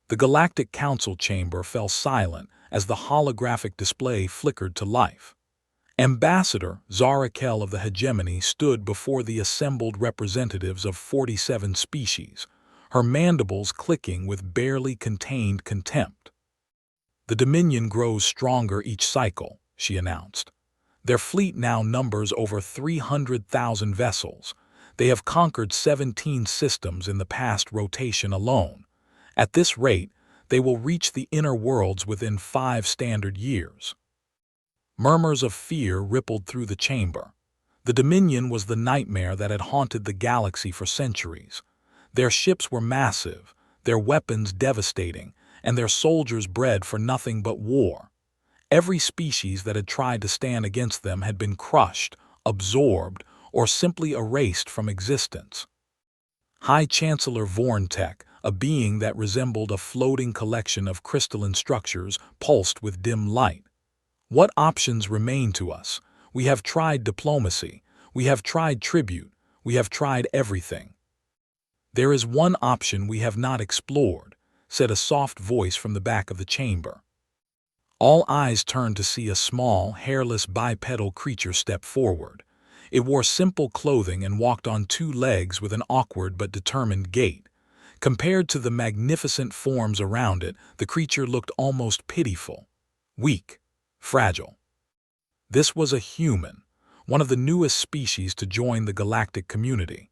The Galactic Council chamber fell silent as the holographic display flickered to life. Ambassador Zarakel of the Hegemony stood before the assembled representatives of 47 species, her mandibles clicking with barely contained contempt. "The Dominion grows stronger each cycle," she announced. "Their fleet now numbers over 300,000 vessels. They have conquered 17 systems in the past rotation alone. At this rate, they will reach the inner worlds within 5 standard years." Murmurs of fear rippled through the chamber. The Dominion was the nightmare that had haunted the galaxy for centuries. Their ships were massive, their weapons devastating, and their soldiers bred for nothing but war. Every species that had tried to stand against them had been crushed, absorbed, or simply erased from existence. High Chancellor Vorntek, a being that resembled a floating collection of crystalline structures, pulsed with dim light. "What options remain to us? We have tried diplomacy. We have tried tribute. We have tried everything." "There is one option we have not explored," said a soft voice from the back of the chamber. All eyes turned to see a small, hairless bipedal creature step forward. It wore simple clothing and walked on 2 legs with an awkward but determined gait. Compared to the magnificent forms around it, the creature looked almost pitiful, weak, fragile. This was a human, one of the newest species to join the galactic community.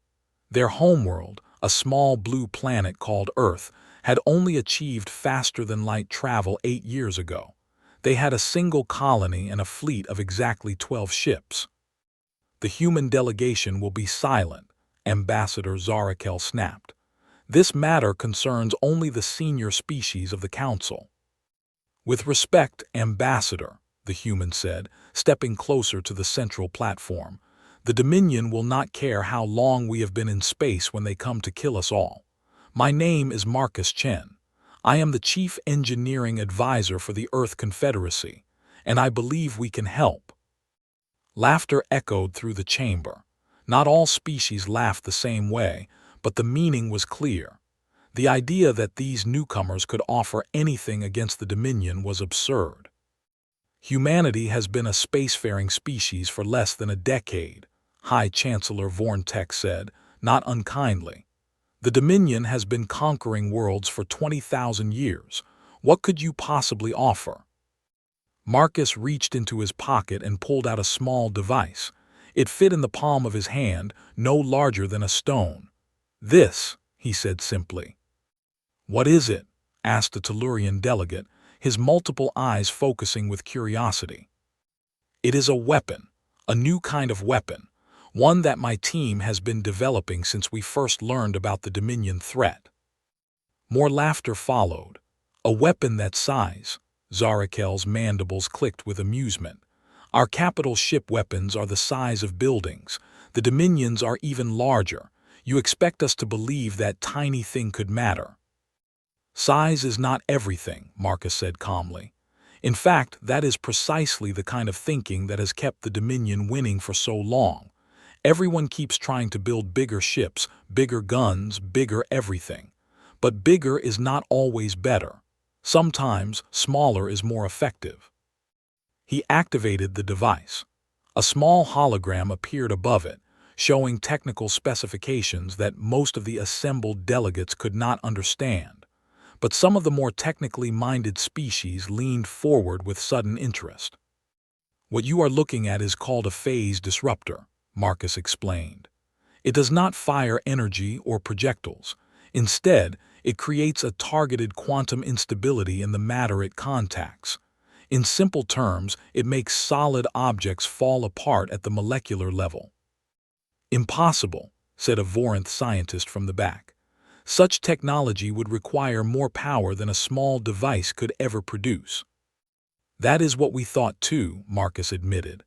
Their homeworld, a small blue planet called Earth, had only achieved faster-than-light travel 8 years ago. They had a single colony and a fleet of exactly 12 ships. "The human delegation will be silent," Ambassador Zarakel snapped. "This matter concerns only the senior species of the Council." "With respect, Ambassador," the human said, stepping closer to the central platform, "the Dominion will not care how long we have been in space when they come to kill us all. My name is Marcus Chen. I am the Chief Engineering Advisor for the Earth Confederacy, and I believe we can help." Laughter echoed through the chamber. Not all species laughed the same way, but the meaning was clear. The idea that these newcomers could offer anything against the Dominion was absurd. "Humanity has been a spacefaring species for less than a decade," High Chancellor Vorntek said, not unkindly. "The Dominion has been conquering worlds for 20,000 years. What could you possibly offer?" Marcus reached into his pocket and pulled out a small device. It fit in the palm of his hand, no larger than a stone. "This," he said simply. "What is it?" asked the Tellurian delegate, his multiple eyes focusing with curiosity. "It is a weapon, a new kind of weapon, one that my team has been developing since we first learned about the Dominion threat." More laughter followed. "A weapon that size." Zarakel's mandibles clicked with amusement. "Our capital ship weapons are the size of buildings. The Dominions are even larger. You expect us to believe that tiny thing could matter?" "Size is not everything," Marcus said calmly. "In fact, that is precisely the kind of thinking that has kept the Dominion winning for so long. Everyone keeps trying to build bigger ships, bigger guns, bigger everything. But bigger is not always better. Sometimes, smaller is more effective." He activated the device. A small hologram appeared above it, showing technical specifications that most of the assembled delegates could not understand. But some of the more technically minded species leaned forward with sudden interest. "What you are looking at is called a phase disruptor," Marcus explained. "It does not fire energy or projectiles. Instead, it creates a targeted quantum instability in the matter it contacts. In simple terms, it makes solid objects fall apart at the molecular level." "Impossible," said a Vorinth scientist from the back. "Such technology would require more power than a small device could ever produce." "That is what we thought too," Marcus admitted,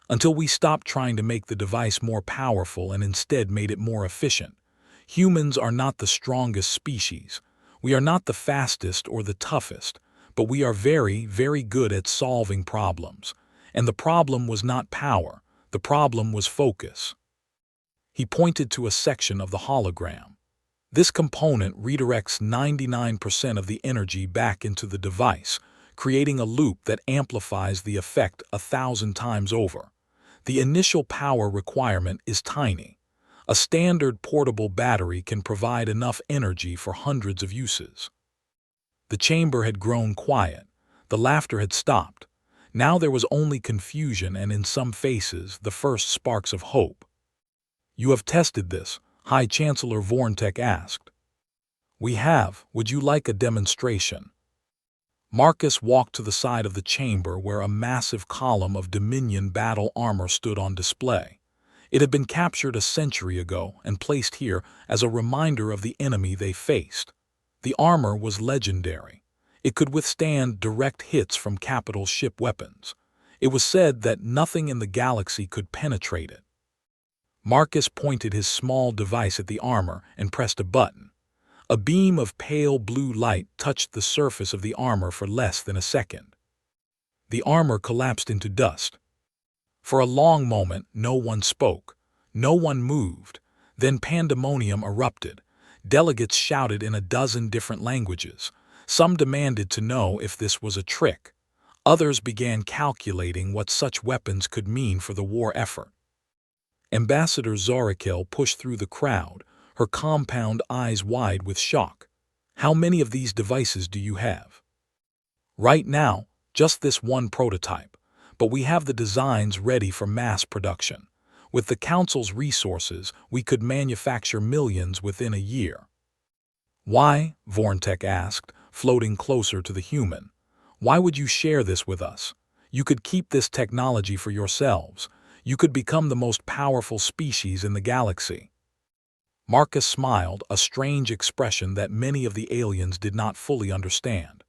"until we stopped trying to make the device more powerful and instead made it more efficient. Humans are not the strongest species. We are not the fastest or the toughest, but we are very, very good at solving problems. And the problem was not power, the problem was focus." He pointed to a section of the hologram. This component redirects 99% of the energy back into the device, creating a loop that amplifies the effect 1,000 times over. The initial power requirement is tiny. A standard portable battery can provide enough energy for hundreds of uses. The chamber had grown quiet. The laughter had stopped. Now there was only confusion and, in some faces, the first sparks of hope. "You have tested this?" High Chancellor Vorntek asked. "We have. Would you like a demonstration?" Marcus walked to the side of the chamber where a massive column of Dominion battle armor stood on display. It had been captured a century ago and placed here as a reminder of the enemy they faced. The armor was legendary. It could withstand direct hits from capital ship weapons. It was said that nothing in the galaxy could penetrate it. Marcus pointed his small device at the armor and pressed a button. A beam of pale blue light touched the surface of the armor for less than a second. The armor collapsed into dust. For a long moment, no one spoke. No one moved. Then pandemonium erupted. Delegates shouted in a dozen different languages. Some demanded to know if this was a trick. Others began calculating what such weapons could mean for the war effort. Ambassador Zorakel pushed through the crowd, her compound eyes wide with shock. "How many of these devices do you have?" "Right now, just this one prototype, but we have the designs ready for mass production. With the Council's resources, we could manufacture millions within a year." "Why?" Vorntek asked, floating closer to the human. "Why would you share this with us? You could keep this technology for yourselves. You could become the most powerful species in the galaxy." Marcus smiled, a strange expression that many of the aliens did not fully understand.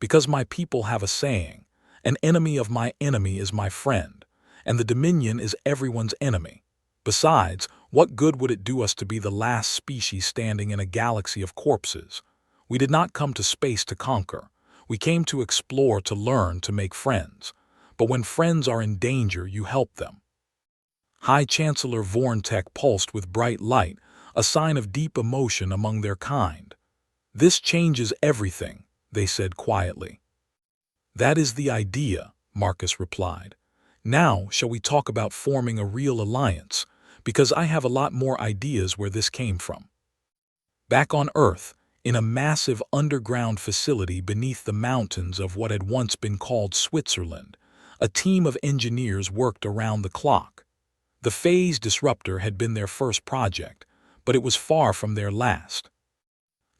"Because my people have a saying, an enemy of my enemy is my friend, and the Dominion is everyone's enemy. Besides, what good would it do us to be the last species standing in a galaxy of corpses? We did not come to space to conquer. We came to explore, to learn, to make friends. But when friends are in danger, you help them." High Chancellor Vorntek pulsed with bright light, a sign of deep emotion among their kind. "This changes everything," they said quietly. "That is the idea," Marcus replied. "Now, shall we talk about forming a real alliance? Because I have a lot more ideas where this came from." Back on Earth, in a massive underground facility beneath the mountains of what had once been called Switzerland, a team of engineers worked around the clock. The phase disruptor had been their first project, but it was far from their last.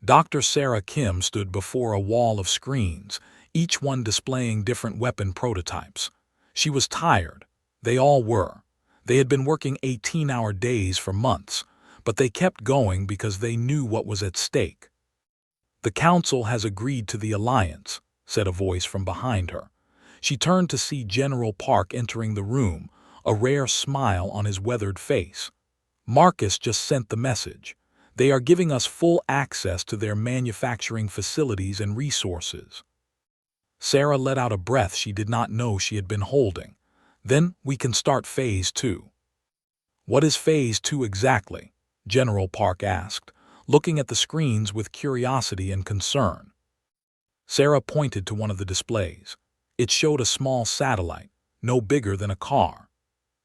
Dr. Sarah Kim stood before a wall of screens, each one displaying different weapon prototypes. She was tired. They all were. They had been working 18-hour days for months, but they kept going because they knew what was at stake. "The Council has agreed to the alliance," said a voice from behind her. She turned to see General Park entering the room, a rare smile on his weathered face. "Marcus just sent the message. They are giving us full access to their manufacturing facilities and resources." Sarah let out a breath she did not know she had been holding. "Then we can start Phase 2. "What is Phase 2 exactly?" General Park asked, looking at the screens with curiosity and concern. Sarah pointed to one of the displays. It showed a small satellite, no bigger than a car.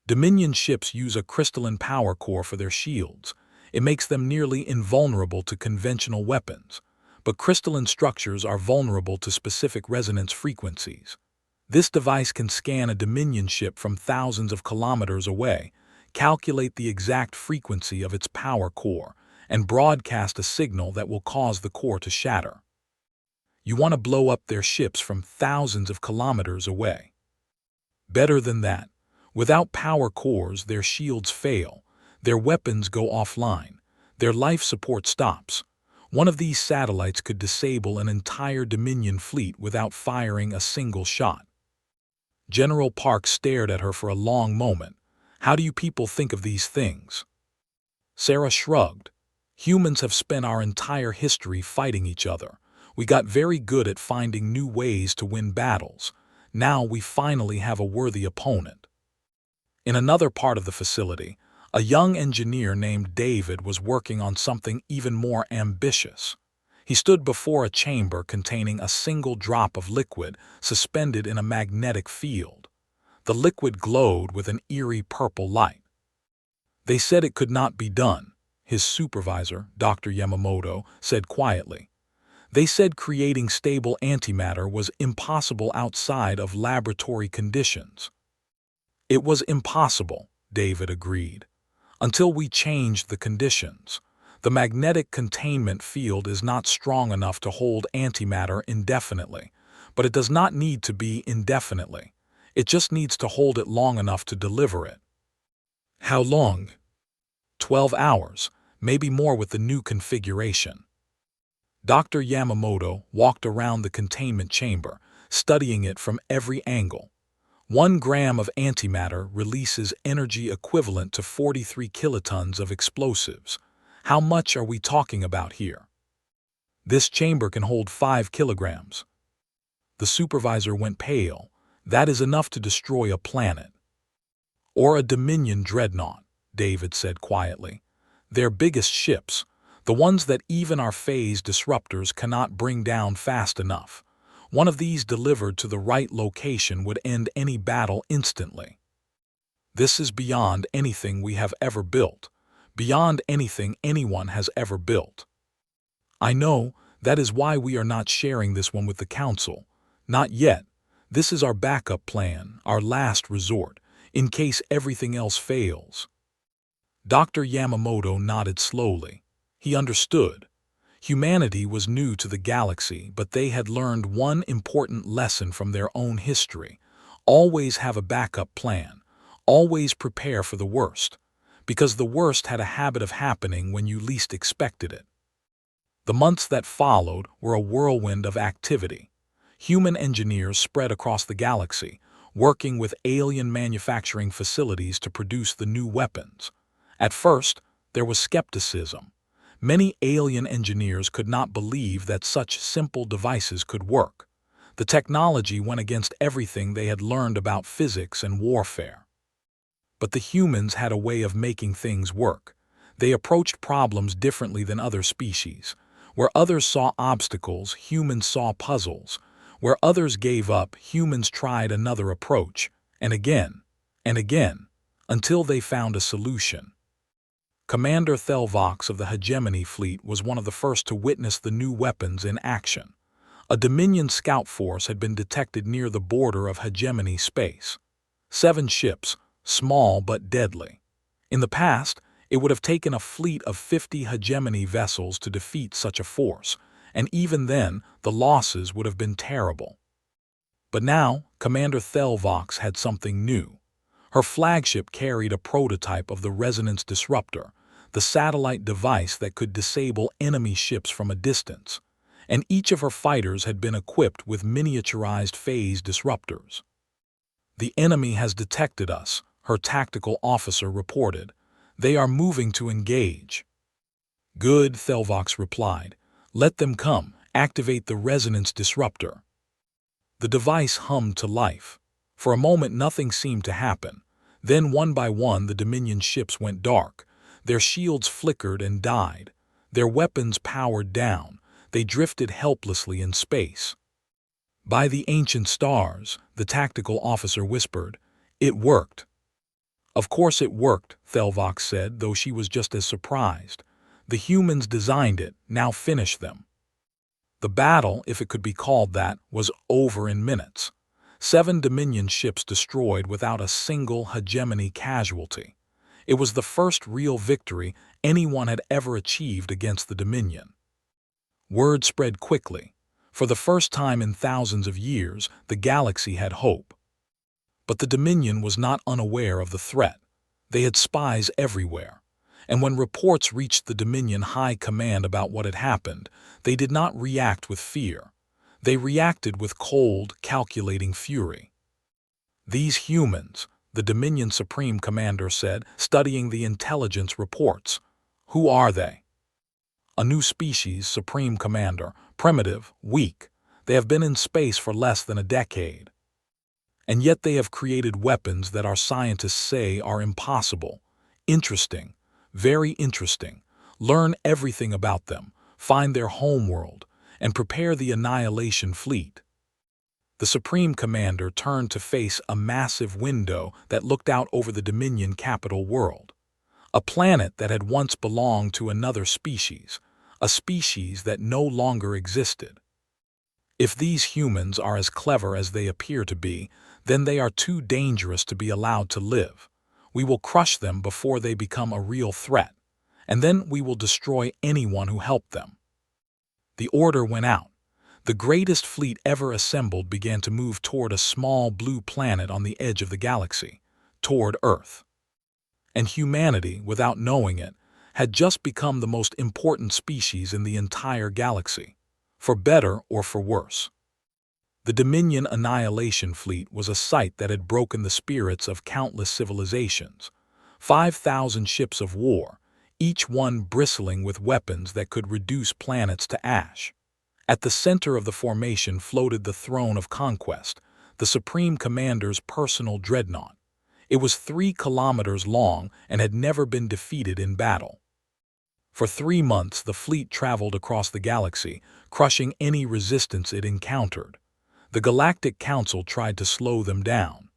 Dominion ships use a crystalline power core for their shields. It makes them nearly invulnerable to conventional weapons, but crystalline structures are vulnerable to specific resonance frequencies. This device can scan a Dominion ship from thousands of kilometers away, calculate the exact frequency of its power core, and broadcast a signal that will cause the core to shatter. You want to blow up their ships from thousands of kilometers away. Better than that. Without power cores, their shields fail, their weapons go offline, their life support stops. One of these satellites could disable an entire Dominion fleet without firing a single shot. General Park stared at her for a long moment. "How do you people think of these things?" Sarah shrugged. "Humans have spent our entire history fighting each other. We got very good at finding new ways to win battles. Now we finally have a worthy opponent." In another part of the facility, A young engineer named David was working on something even more ambitious. He stood before a chamber containing a single drop of liquid suspended in a magnetic field. The liquid glowed with an eerie purple light. They said it could not be done, his supervisor, Dr. Yamamoto, said quietly. They said creating stable antimatter was impossible outside of laboratory conditions. It was impossible, David agreed, until we changed the conditions. The magnetic containment field is not strong enough to hold antimatter indefinitely, but it does not need to be indefinitely. It just needs to hold it long enough to deliver it. How long? 12 hours, maybe more with the new configuration. Dr. Yamamoto walked around the containment chamber, studying it from every angle. 1 gram of antimatter releases energy equivalent to 43 kilotons of explosives. How much are we talking about here? This chamber can hold 5 kilograms. The supervisor went pale. That is enough to destroy a planet. Or a Dominion dreadnought, David said quietly. Their biggest ships, the ones that even our phase disruptors cannot bring down fast enough. One of these delivered to the right location would end any battle instantly. This is beyond anything we have ever built, beyond anything anyone has ever built. I know, that is why we are not sharing this one with the Council. Not yet. This is our backup plan, our last resort, in case everything else fails. Dr. Yamamoto nodded slowly. He understood. Humanity was new to the galaxy, but they had learned one important lesson from their own history. Always have a backup plan. Always prepare for the worst, because the worst had a habit of happening when you least expected it. The months that followed were a whirlwind of activity. Human engineers spread across the galaxy, working with alien manufacturing facilities to produce the new weapons. At first, there was skepticism. Many alien engineers could not believe that such simple devices could work. The technology went against everything they had learned about physics and warfare. But the humans had a way of making things work. They approached problems differently than other species. Where others saw obstacles, humans saw puzzles. Where others gave up, humans tried another approach, and again, until they found a solution. Commander Thelvox of the Hegemony Fleet was one of the first to witness the new weapons in action. A Dominion scout force had been detected near the border of Hegemony space. 7 ships, small but deadly. In the past, it would have taken a fleet of 50 Hegemony vessels to defeat such a force, and even then, the losses would have been terrible. But now, Commander Thelvox had something new. Her flagship carried a prototype of the Resonance Disruptor, the satellite device that could disable enemy ships from a distance, and each of her fighters had been equipped with miniaturized phase disruptors. The enemy has detected us, her tactical officer reported. They are moving to engage. Good, Thelvox replied. Let them come. Activate the Resonance Disruptor. The device hummed to life. For a moment nothing seemed to happen. Then one by one the Dominion ships went dark. Their shields flickered and died. Their weapons powered down. They drifted helplessly in space. By the ancient stars, the tactical officer whispered, it worked. Of course it worked, Thelvox said, though she was just as surprised. The humans designed it, now finish them. The battle, if it could be called that, was over in minutes. 7 Dominion ships destroyed without a single Hegemony casualty. It was the first real victory anyone had ever achieved against the Dominion. Word spread quickly. For the first time in thousands of years, the galaxy had hope. But the Dominion was not unaware of the threat. They had spies everywhere. And when reports reached the Dominion High Command about what had happened, they did not react with fear. They reacted with cold, calculating fury. These humans, the Dominion Supreme Commander said, studying the intelligence reports. Who are they? A new species, Supreme Commander, primitive, weak. They have been in space for less than a decade. And yet they have created weapons that our scientists say are impossible. Interesting. Very interesting. Learn everything about them, find their homeworld, and prepare the Annihilation Fleet. The Supreme Commander turned to face a massive window that looked out over the Dominion capital world. A planet that had once belonged to another species, a species that no longer existed. If these humans are as clever as they appear to be, then they are too dangerous to be allowed to live. We will crush them before they become a real threat, and then we will destroy anyone who helped them. The order went out. The greatest fleet ever assembled began to move toward a small blue planet on the edge of the galaxy, toward Earth. And humanity, without knowing it, had just become the most important species in the entire galaxy, for better or for worse. The Dominion Annihilation Fleet was a sight that had broken the spirits of countless civilizations. 5,000 ships of war, each one bristling with weapons that could reduce planets to ash. At the center of the formation floated the throne of conquest, the Supreme Commander's personal dreadnought. It was 3 kilometers long and had never been defeated in battle. For 3 months, the fleet traveled across the galaxy, crushing any resistance it encountered. The Galactic Council tried to slow them down.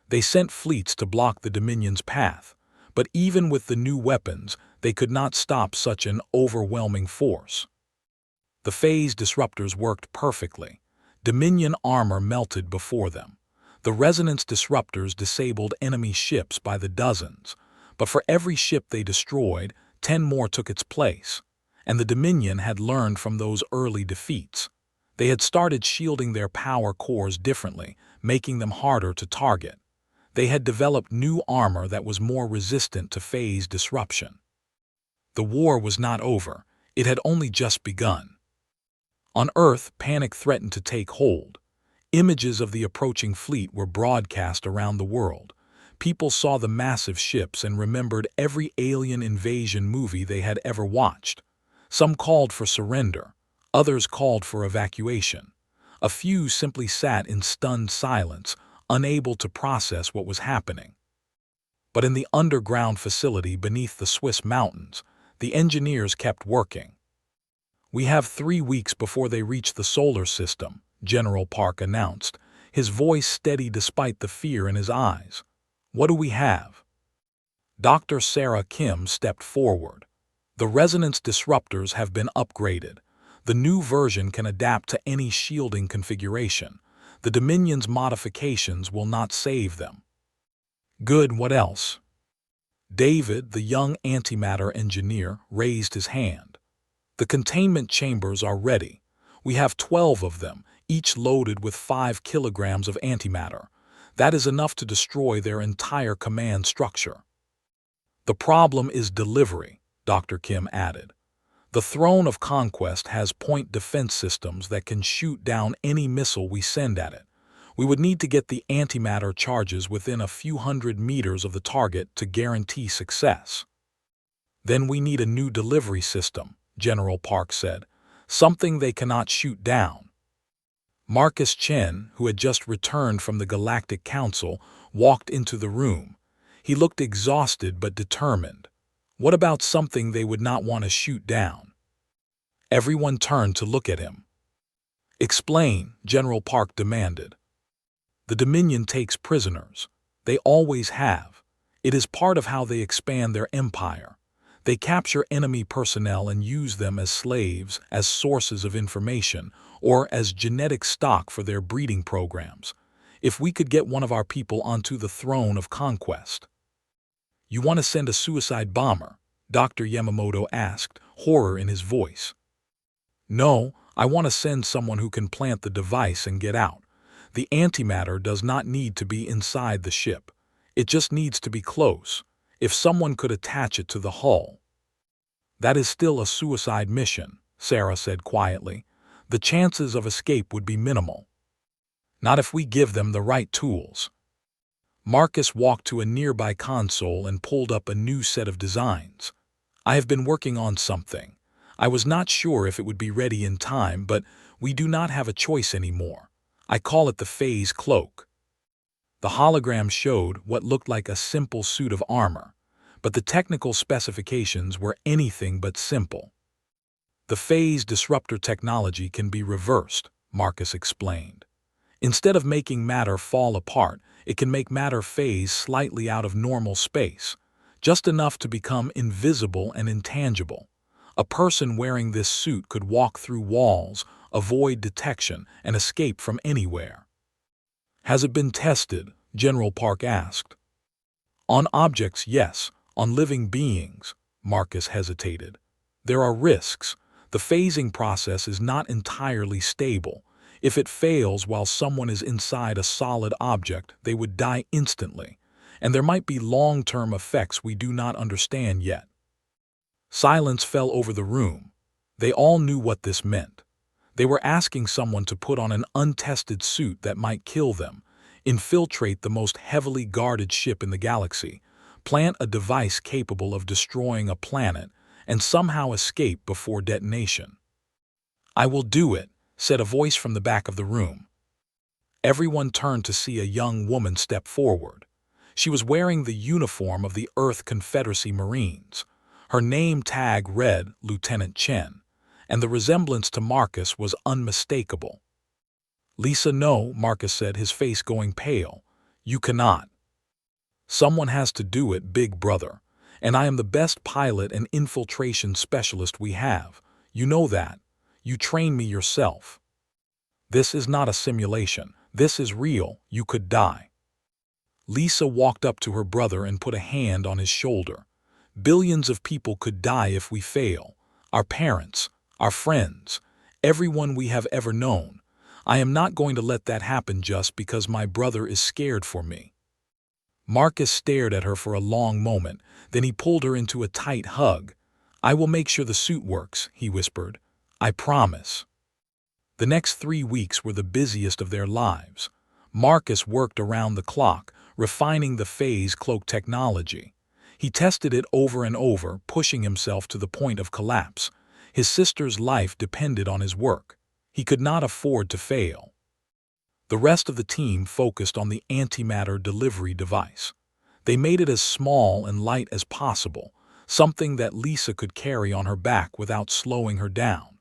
They sent fleets to block the Dominion's path, but even with the new weapons, they could not stop such an overwhelming force. The phase disruptors worked perfectly. Dominion armor melted before them. The resonance disruptors disabled enemy ships by the dozens, but for every ship they destroyed, 10 more took its place, and the Dominion had learned from those early defeats. They had started shielding their power cores differently, making them harder to target. They had developed new armor that was more resistant to phase disruption. The war was not over. It had only just begun. On Earth, panic threatened to take hold. Images of the approaching fleet were broadcast around the world. People saw the massive ships and remembered every alien invasion movie they had ever watched. Some called for surrender. Others called for evacuation. A few simply sat in stunned silence, unable to process what was happening. But in the underground facility beneath the Swiss mountains, the engineers kept working. "We have 3 weeks before they reach the solar system," General Park announced, his voice steady despite the fear in his eyes. "What do we have?" Dr. Sarah Kim stepped forward. "The resonance disruptors have been upgraded. The new version can adapt to any shielding configuration. The Dominion's modifications will not save them." "Good, what else?" David, the young antimatter engineer, raised his hand. "The containment chambers are ready. We have 12 of them, each loaded with 5 kilograms of antimatter. That is enough to destroy their entire command structure." "The problem is delivery," Dr. Kim added. "The Throne of Conquest has point defense systems that can shoot down any missile we send at it. We would need to get the antimatter charges within a few hundred meters of the target to guarantee success." "Then we need a new delivery system," General Park said. "Something they cannot shoot down." Marcus Chen, who had just returned from the Galactic Council, walked into the room. He looked exhausted but determined. What about something they would not want to shoot down? Everyone turned to look at him. "Explain," General Park demanded. "The Dominion takes prisoners. They always have. It is part of how they expand their empire. They capture enemy personnel and use them as slaves, as sources of information, or as genetic stock for their breeding programs. If we could get one of our people onto the Throne of Conquest." "You want to send a suicide bomber?" Dr. Yamamoto asked, horror in his voice. "No, I want to send someone who can plant the device and get out. The antimatter does not need to be inside the ship. It just needs to be close. If someone could attach it to the hull." "That is still a suicide mission," Sarah said quietly. "The chances of escape would be minimal." "Not if we give them the right tools." Marcus walked to a nearby console and pulled up a new set of designs. "I have been working on something. I was not sure if it would be ready in time, but we do not have a choice anymore. I call it the phase cloak." The hologram showed what looked like a simple suit of armor, but the technical specifications were anything but simple. The phase disruptor technology can be reversed, Marcus explained. Instead of making matter fall apart, it can make matter phase slightly out of normal space, just enough to become invisible and intangible. A person wearing this suit could walk through walls, avoid detection, and escape from anywhere. Has it been tested? General Park asked. On objects, yes. On living beings, Marcus hesitated. There are risks. The phasing process is not entirely stable. If it fails while someone is inside a solid object, they would die instantly, and there might be long-term effects we do not understand yet. Silence fell over the room. They all knew what this meant. They were asking someone to put on an untested suit that might kill them, infiltrate the most heavily guarded ship in the galaxy, plant a device capable of destroying a planet, and somehow escape before detonation. "I will do it," said a voice from the back of the room. Everyone turned to see a young woman step forward. She was wearing the uniform of the Earth Confederacy Marines. Her name tag read Lieutenant Chen, and the resemblance to Marcus was unmistakable. "Lisa, no," Marcus said, his face going pale. "You cannot." "Someone has to do it, big brother, and I am the best pilot and infiltration specialist we have. You know that. You trained me yourself. This is not a simulation. This is real. You could die." Lisa walked up to her brother and put a hand on his shoulder. "Billions of people could die if we fail. Our parents, our friends, everyone we have ever known. I am not going to let that happen just because my brother is scared for me." Marcus stared at her for a long moment, then he pulled her into a tight hug. "I will make sure the suit works," he whispered. "I promise." The next 3 weeks were the busiest of their lives. Marcus worked around the clock, refining the phase cloak technology. He tested it over and over, pushing himself to the point of collapse. His sister's life depended on his work. He could not afford to fail. The rest of the team focused on the antimatter delivery device. They made it as small and light as possible, something that Lisa could carry on her back without slowing her down.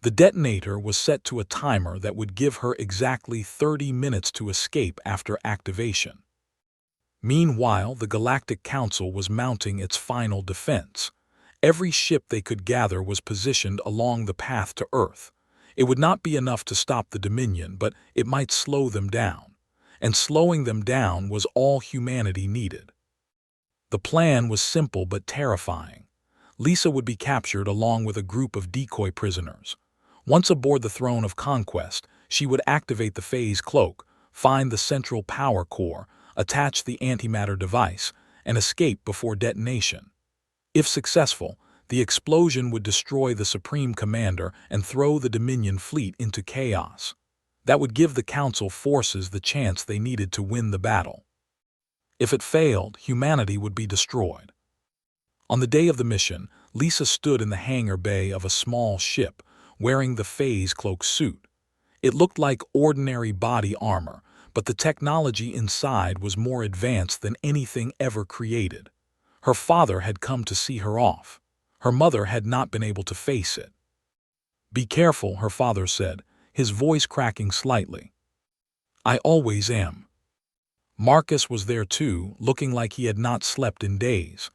The detonator was set to a timer that would give her exactly 30 minutes to escape after activation. Meanwhile, the Galactic Council was mounting its final defense. Every ship they could gather was positioned along the path to Earth. It would not be enough to stop the Dominion, but it might slow them down. And slowing them down was all humanity needed. The plan was simple but terrifying. Lisa would be captured along with a group of decoy prisoners. Once aboard the throne of conquest, she would activate the phase cloak, find the central power core, attach the antimatter device, and escape before detonation. If successful, the explosion would destroy the Supreme Commander and throw the Dominion fleet into chaos. That would give the Council forces the chance they needed to win the battle. If it failed, humanity would be destroyed. On the day of the mission, Lisa stood in the hangar bay of a small ship, wearing the phase cloak suit. It looked like ordinary body armor, but the technology inside was more advanced than anything ever created. Her father had come to see her off. Her mother had not been able to face it. "Be careful," her father said, his voice cracking slightly. "I always am." Marcus was there too, looking like he had not slept in days.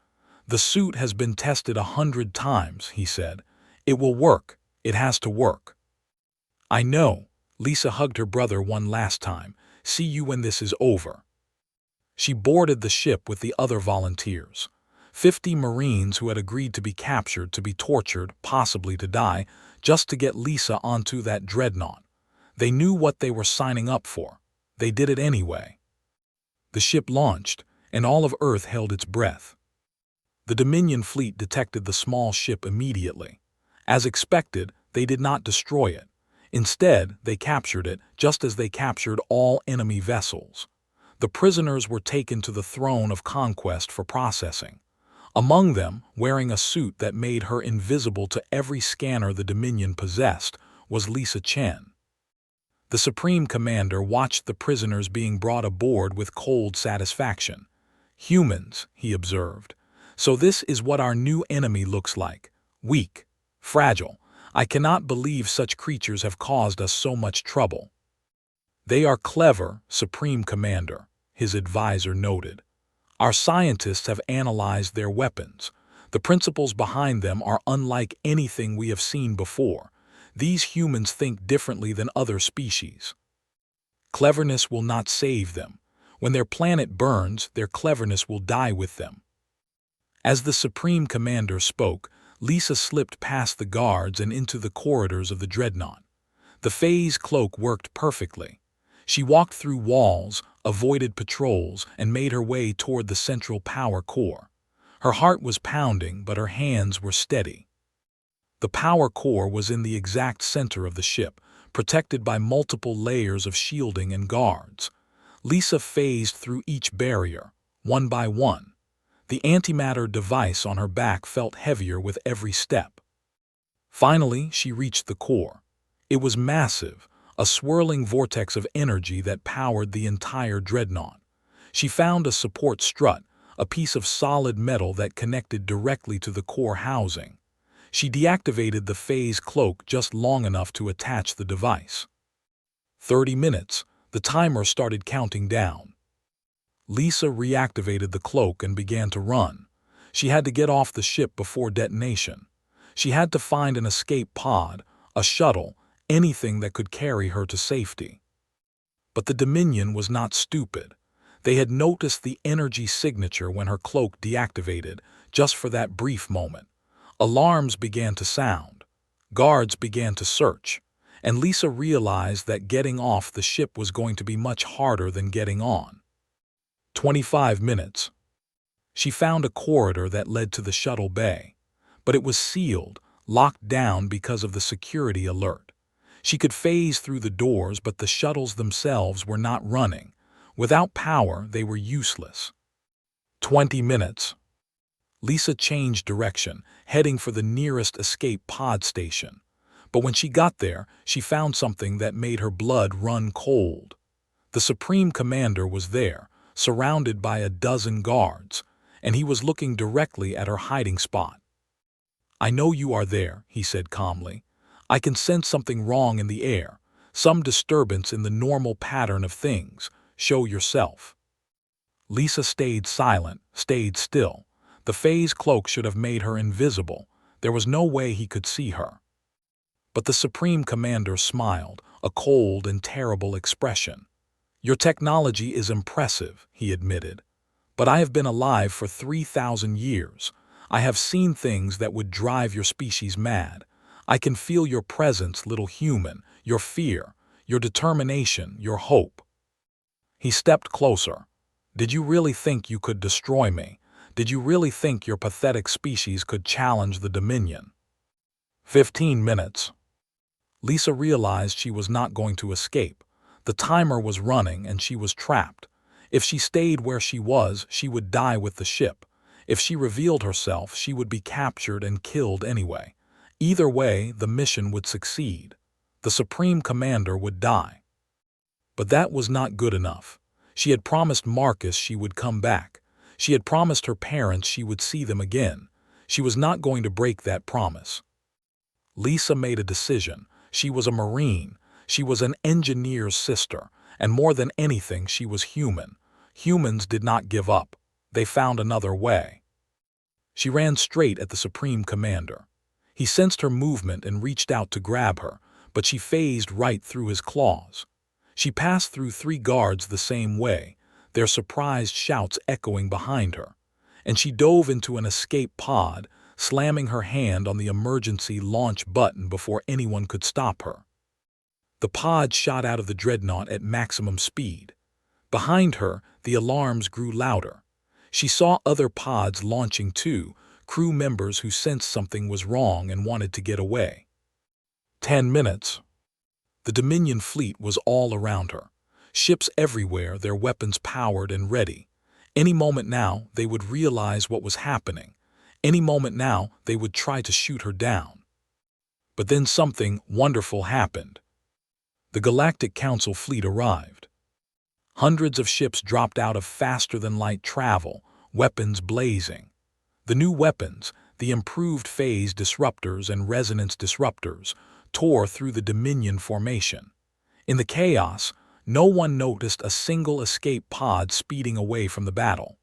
"The suit has been tested 100 times," he said. "It will work. It has to work." "I know." Lisa hugged her brother one last time. "See you when this is over." She boarded the ship with the other volunteers. 50 Marines who had agreed to be captured, to be tortured, possibly to die, just to get Lisa onto that dreadnought. They knew what they were signing up for. They did it anyway. The ship launched, and all of Earth held its breath. The Dominion fleet detected the small ship immediately. As expected, they did not destroy it. Instead, they captured it, just as they captured all enemy vessels. The prisoners were taken to the throne of conquest for processing. Among them, wearing a suit that made her invisible to every scanner the Dominion possessed, was Lisa Chen. The Supreme Commander watched the prisoners being brought aboard with cold satisfaction. "Humans," he observed. So this is what our new enemy looks like. Weak, fragile. I cannot believe such creatures have caused us so much trouble. They are clever, Supreme Commander, his advisor noted. Our scientists have analyzed their weapons. The principles behind them are unlike anything we have seen before. These humans think differently than other species. Cleverness will not save them. When their planet burns, their cleverness will die with them. As the Supreme Commander spoke, Lisa slipped past the guards and into the corridors of the dreadnought. The phase cloak worked perfectly. She walked through walls, avoided patrols, and made her way toward the central power core. Her heart was pounding, but her hands were steady. The power core was in the exact center of the ship, protected by multiple layers of shielding and guards. Lisa phased through each barrier, one by one. The antimatter device on her back felt heavier with every step. Finally, she reached the core. It was massive, a swirling vortex of energy that powered the entire dreadnought. She found a support strut, a piece of solid metal that connected directly to the core housing. She deactivated the phase cloak just long enough to attach the device. 30 minutes, the timer started counting down. Lisa reactivated the cloak and began to run. She had to get off the ship before detonation. She had to find an escape pod, a shuttle, anything that could carry her to safety. But the Dominion was not stupid. They had noticed the energy signature when her cloak deactivated, just for that brief moment. Alarms began to sound. Guards began to search. And Lisa realized that getting off the ship was going to be much harder than getting on. 25 minutes. She found a corridor that led to the shuttle bay. But it was sealed, locked down because of the security alert. She could phase through the doors, but the shuttles themselves were not running. Without power, they were useless. 20 minutes. Lisa changed direction, heading for the nearest escape pod station. But when she got there, she found something that made her blood run cold. The Supreme Commander was there, surrounded by a dozen guards, and he was looking directly at her hiding spot. "I know you are there," he said calmly. "I can sense something wrong in the air, some disturbance in the normal pattern of things. Show yourself." Lisa stayed silent, stayed still. The phase cloak should have made her invisible. There was no way he could see her. But the Supreme Commander smiled, a cold and terrible expression. "Your technology is impressive," he admitted. "But I have been alive for 3,000 years. I have seen things that would drive your species mad. I can feel your presence, little human, your fear, your determination, your hope." He stepped closer. "Did you really think you could destroy me? Did you really think your pathetic species could challenge the Dominion?" 15 minutes. Lisa realized she was not going to escape. The timer was running and she was trapped. If she stayed where she was, she would die with the ship. If she revealed herself, she would be captured and killed anyway. Either way, the mission would succeed. The Supreme Commander would die. But that was not good enough. She had promised Marcus she would come back. She had promised her parents she would see them again. She was not going to break that promise. Lisa made a decision. She was a Marine. She was an engineer's sister. And more than anything, she was human. Humans did not give up. They found another way. She ran straight at the Supreme Commander. He sensed her movement and reached out to grab her, but she phased right through his claws. She passed through 3 guards the same way, their surprised shouts echoing behind her, and she dove into an escape pod, slamming her hand on the emergency launch button before anyone could stop her. The pod shot out of the dreadnought at maximum speed. Behind her, the alarms grew louder. She saw other pods launching too, crew members who sensed something was wrong and wanted to get away. 10 minutes. The Dominion fleet was all around her. Ships everywhere, their weapons powered and ready. Any moment now, they would realize what was happening. Any moment now, they would try to shoot her down. But then something wonderful happened. The Galactic Council fleet arrived. Hundreds of ships dropped out of faster-than-light travel, weapons blazing. The new weapons, the improved phase disruptors and resonance disruptors, tore through the Dominion formation. In the chaos, no one noticed a single escape pod speeding away from the battle.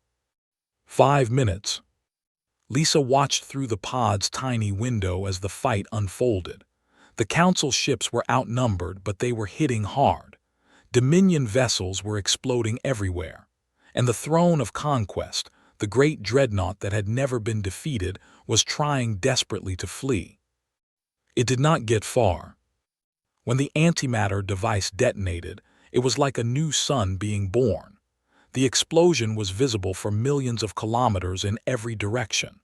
5 minutes. Lisa watched through the pod's tiny window as the fight unfolded. The Council ships were outnumbered, but they were hitting hard. Dominion vessels were exploding everywhere. And the Throne of Conquest, the great dreadnought that had never been defeated, was trying desperately to flee. It did not get far. When the antimatter device detonated, it was like a new sun being born. The explosion was visible for millions of kilometers in every direction.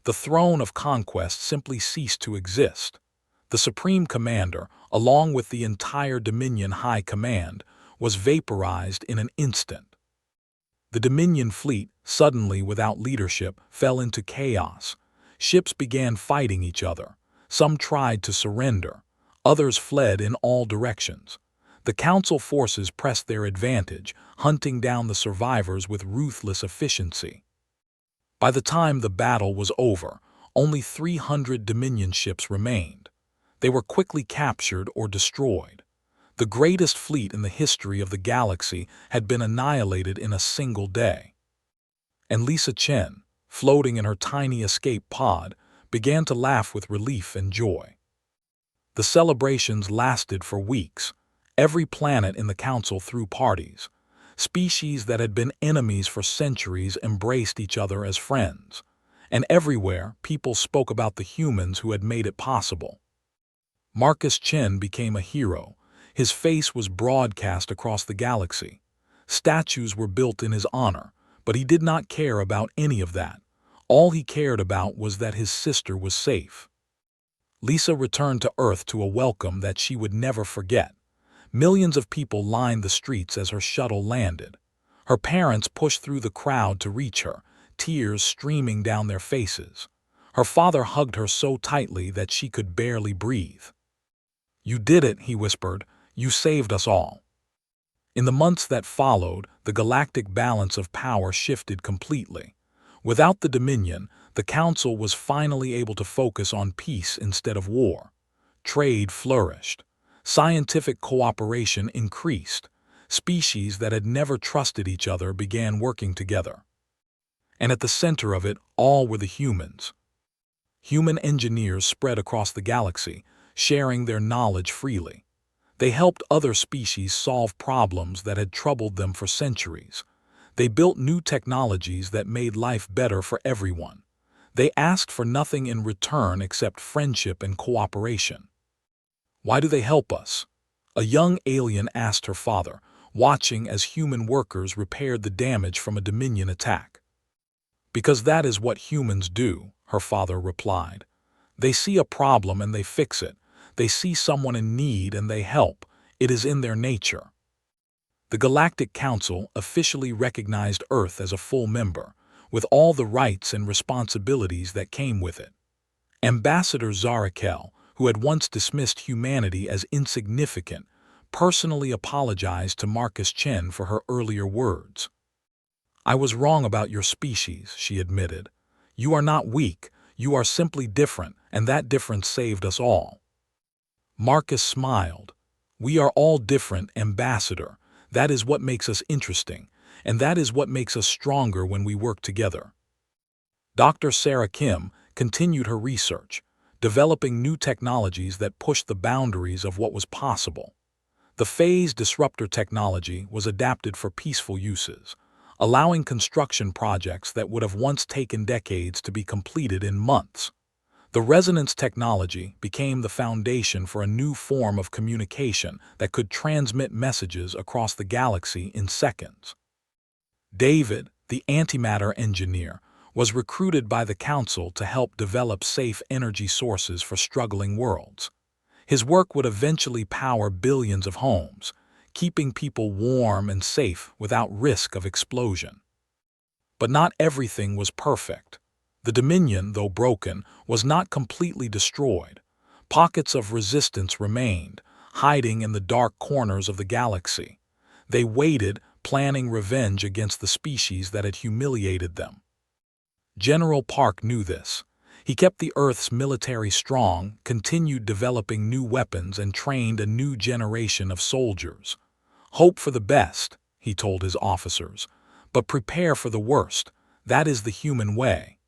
The Throne of Conquest simply ceased to exist. The Supreme Commander, along with the entire Dominion High Command, was vaporized in an instant. The Dominion fleet, suddenly without leadership, fell into chaos. Ships began fighting each other. Some tried to surrender. Others fled in all directions. The Council forces pressed their advantage, hunting down the survivors with ruthless efficiency. By the time the battle was over, only 300 Dominion ships remained. They were quickly captured or destroyed. The greatest fleet in the history of the galaxy had been annihilated in a single day. And Lisa Chen, floating in her tiny escape pod, began to laugh with relief and joy. The celebrations lasted for weeks. Every planet in the Council threw parties. Species that had been enemies for centuries embraced each other as friends. And everywhere, people spoke about the humans who had made it possible. Marcus Chen became a hero. His face was broadcast across the galaxy. Statues were built in his honor, but he did not care about any of that. All he cared about was that his sister was safe. Lisa returned to Earth to a welcome that she would never forget. Millions of people lined the streets as her shuttle landed. Her parents pushed through the crowd to reach her, tears streaming down their faces. Her father hugged her so tightly that she could barely breathe. "You did it," he whispered. "You saved us all." In the months that followed, the galactic balance of power shifted completely. Without the Dominion, the Council was finally able to focus on peace instead of war. Trade flourished. Scientific cooperation increased. Species that had never trusted each other began working together. And at the center of it all were the humans. Human engineers spread across the galaxy, sharing their knowledge freely. They helped other species solve problems that had troubled them for centuries. They built new technologies that made life better for everyone. They asked for nothing in return except friendship and cooperation. "Why do they help us?" a young alien asked her father, watching as human workers repaired the damage from a Dominion attack. "Because that is what humans do," her father replied. "They see a problem and they fix it. They see someone in need and they help. It is in their nature." The Galactic Council officially recognized Earth as a full member, with all the rights and responsibilities that came with it. Ambassador Zarakel, who had once dismissed humanity as insignificant, personally apologized to Marcus Chen for her earlier words. "I was wrong about your species," she admitted. "You are not weak, you are simply different, and that difference saved us all." Marcus smiled. "We are all different, Ambassador. That is what makes us interesting, and that is what makes us stronger when we work together." Dr. Sarah Kim continued her research, developing new technologies that pushed the boundaries of what was possible. The phase disruptor technology was adapted for peaceful uses, allowing construction projects that would have once taken decades to be completed in months. The resonance technology became the foundation for a new form of communication that could transmit messages across the galaxy in seconds. David, the antimatter engineer, was recruited by the Council to help develop safe energy sources for struggling worlds. His work would eventually power billions of homes, keeping people warm and safe without risk of explosion. But not everything was perfect. The Dominion, though broken, was not completely destroyed. Pockets of resistance remained, hiding in the dark corners of the galaxy. They waited, planning revenge against the species that had humiliated them. General Park knew this. He kept the Earth's military strong, continued developing new weapons, and trained a new generation of soldiers. Hope for the best, he told his officers, but prepare for the worst. That is the human way.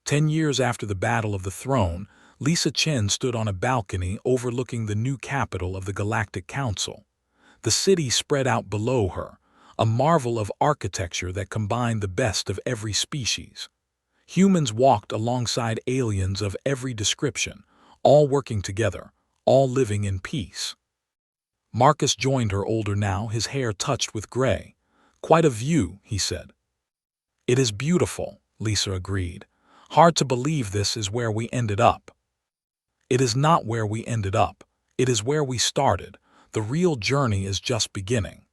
10 years after the Battle of the Throne, Lisa Chen stood on a balcony overlooking the new capital of the Galactic Council. The city spread out below her, a marvel of architecture that combined the best of every species. Humans walked alongside aliens of every description, all working together, all living in peace. Marcus joined her, older now, his hair touched with gray. "Quite a view," he said. "It is beautiful," Lisa agreed. "Hard to believe this is where we ended up." "It is not where we ended up. It is where we started. The real journey is just beginning."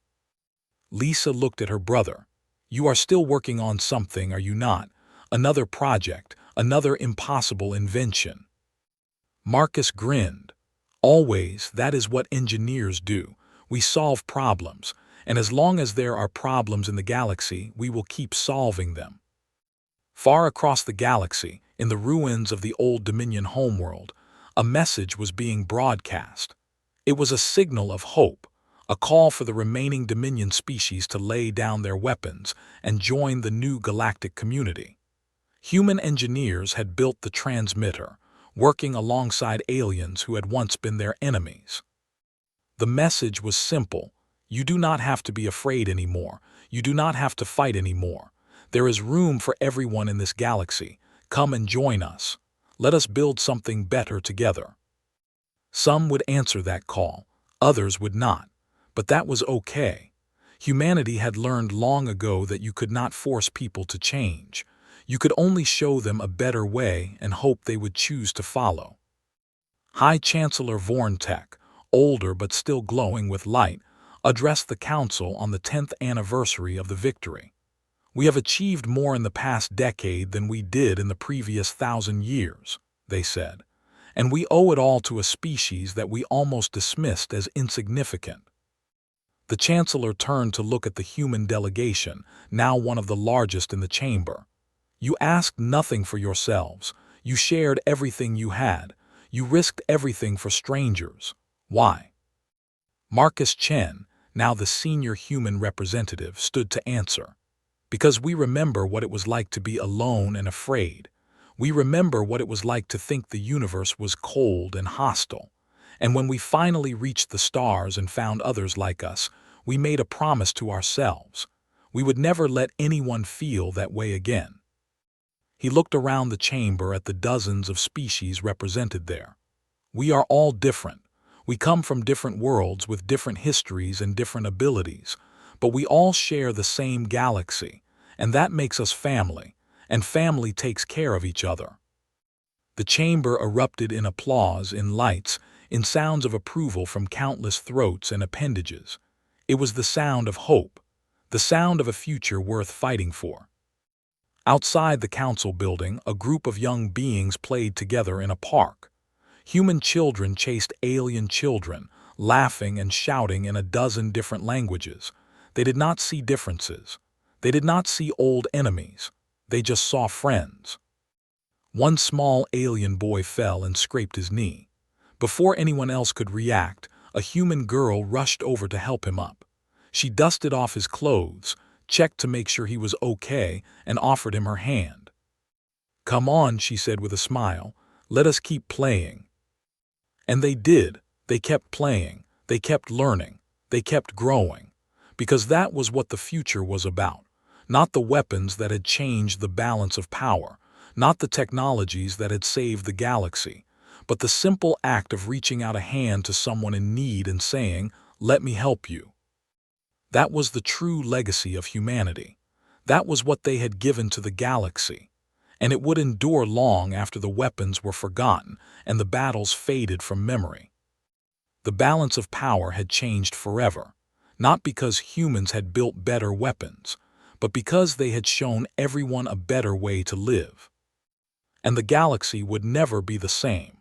Lisa looked at her brother. "You are still working on something, are you not? Another project, another impossible invention." Marcus grinned. "Always, that is what engineers do. We solve problems, and as long as there are problems in the galaxy, we will keep solving them." Far across the galaxy, in the ruins of the old Dominion homeworld, a message was being broadcast. It was a signal of hope, a call for the remaining Dominion species to lay down their weapons and join the new galactic community. Human engineers had built the transmitter, working alongside aliens who had once been their enemies. The message was simple: you do not have to be afraid anymore. You do not have to fight anymore. There is room for everyone in this galaxy. Come and join us. Let us build something better together. Some would answer that call, others would not. But that was okay. Humanity had learned long ago that you could not force people to change. You could only show them a better way and hope they would choose to follow. High Chancellor Vorntek, older but still glowing with light, addressed the Council on the 10th anniversary of the victory. "We have achieved more in the past decade than we did in the previous 1,000 years, they said, "and we owe it all to a species that we almost dismissed as insignificant." The Chancellor turned to look at the human delegation, now one of the largest in the chamber. "You asked nothing for yourselves. You shared everything you had. You risked everything for strangers. Why?" Marcus Chen, now the senior human representative, stood to answer. "Because we remember what it was like to be alone and afraid. We remember what it was like to think the universe was cold and hostile. And when we finally reached the stars and found others like us, we made a promise to ourselves. We would never let anyone feel that way again." He looked around the chamber at the dozens of species represented there. "We are all different. We come from different worlds with different histories and different abilities, but we all share the same galaxy, and that makes us family, and family takes care of each other." The chamber erupted in applause, in lights, in sounds of approval from countless throats and appendages. It was the sound of hope, the sound of a future worth fighting for. Outside the council building, a group of young beings played together in a park. Human children chased alien children, laughing and shouting in a dozen different languages. They did not see differences. They did not see old enemies. They just saw friends. One small alien boy fell and scraped his knee. Before anyone else could react, a human girl rushed over to help him up. She dusted off his clothes, checked to make sure he was okay, and offered him her hand. "Come on," she said with a smile, "let us keep playing." And they did. They kept playing. They kept learning. They kept growing. Because that was what the future was about. Not the weapons that had changed the balance of power, not the technologies that had saved the galaxy, but the simple act of reaching out a hand to someone in need and saying, "Let me help you." That was the true legacy of humanity. That was what they had given to the galaxy. And it would endure long after the weapons were forgotten and the battles faded from memory. The balance of power had changed forever, not because humans had built better weapons, but because they had shown everyone a better way to live. And the galaxy would never be the same.